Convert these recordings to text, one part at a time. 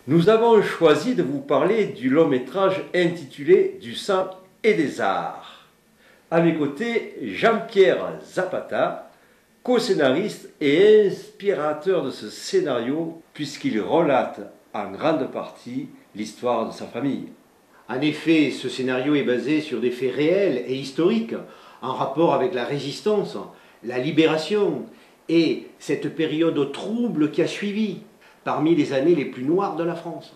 Nous avons choisi de vous parler du long métrage intitulé Du sang et des arts. À mes côtés, Jean-Pierre Zapata, co-scénariste et inspirateur de ce scénario, puisqu'il relate en grande partie l'histoire de sa famille. En effet, ce scénario est basé sur des faits réels et historiques, en rapport avec la résistance, la libération et cette période trouble qui a suivi, parmi les années les plus noires de la France.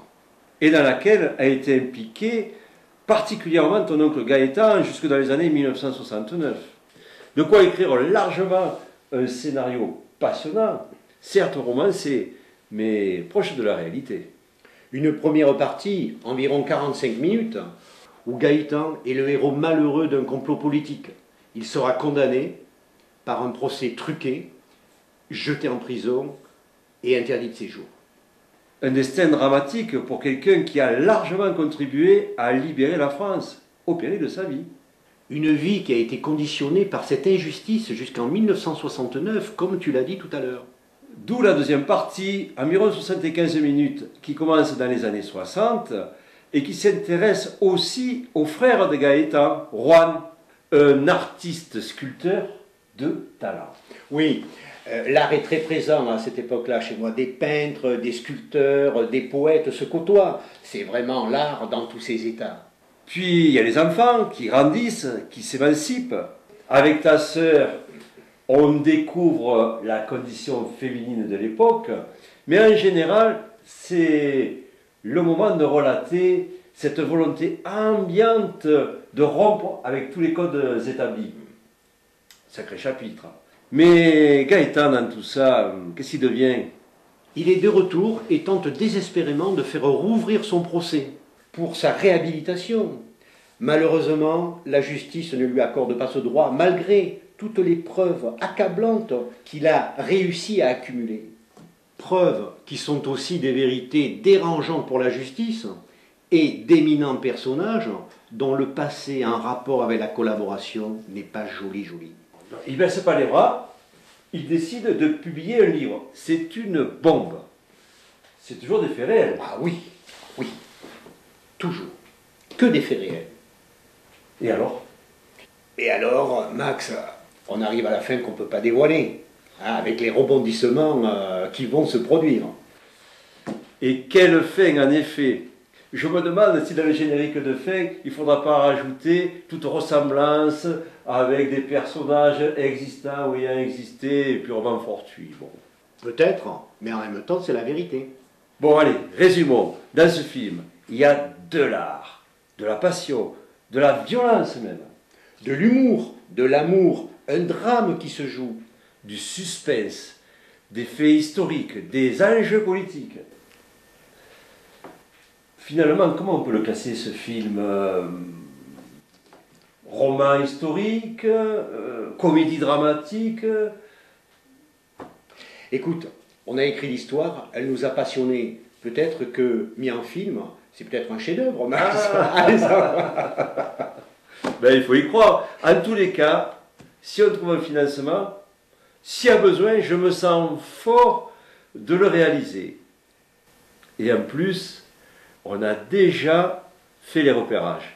Et dans laquelle a été impliqué particulièrement ton oncle Gaëtan jusque dans les années 1969. De quoi écrire largement un scénario passionnant, certes romancé, mais proche de la réalité. Une première partie, environ 45 minutes, où Gaëtan est le héros malheureux d'un complot politique. Il sera condamné par un procès truqué, jeté en prison et interdit de séjour. Un destin dramatique pour quelqu'un qui a largement contribué à libérer la France, au péril de sa vie. Une vie qui a été conditionnée par cette injustice jusqu'en 1969, comme tu l'as dit tout à l'heure. D'où la deuxième partie, environ 75 minutes, qui commence dans les années 60 et qui s'intéresse aussi au frère de Gaëtan, Juan, un artiste sculpteur de talent. Oui, l'art est très présent à cette époque-là chez moi. Des peintres, des sculpteurs, des poètes se côtoient. C'est vraiment l'art dans tous ses états. Puis il y a les enfants qui grandissent, qui s'émancipent. Avec ta sœur, on découvre la condition féminine de l'époque, mais en général, c'est le moment de relater cette volonté ambiante de rompre avec tous les codes établis. Sacré chapitre. Mais Gaëtan, dans tout ça, qu'est-ce qu'il devient? Il est de retour et tente désespérément de faire rouvrir son procès pour sa réhabilitation. Malheureusement, la justice ne lui accorde pas ce droit, malgré toutes les preuves accablantes qu'il a réussi à accumuler. Preuves qui sont aussi des vérités dérangeantes pour la justice et d'éminents personnages dont le passé en rapport avec la collaboration n'est pas joli. Il ne baisse pas les bras, il décide de publier un livre. C'est une bombe. C'est toujours des faits réels. Ah oui, toujours. Que des faits réels. Et alors? Et alors, Max, on arrive à la fin qu'on ne peut pas dévoiler, hein, avec les rebondissements qui vont se produire. Et quelle fin, en effet! Je me demande si dans le générique de fin, il ne faudra pas rajouter toute ressemblance avec des personnages existants ou ayant existé purement fortuits. Bon. Peut-être, mais en même temps, c'est la vérité. Bon, allez, résumons. Dans ce film, il y a de l'art, de la passion, de la violence même. De l'humour, de l'amour, un drame qui se joue. Du suspense, des faits historiques, des enjeux politiques. Finalement, comment on peut le classer, ce film? Roman historique, comédie dramatique? Écoute, on a écrit l'histoire, elle nous a passionnés. Peut-être que, mis en film, c'est peut-être un chef-d'œuvre, Max. Allez, ça va. Ben, il faut y croire. En tous les cas, si on trouve un financement, s'il y a besoin, je me sens fort de le réaliser. Et en plus, on a déjà fait les repérages.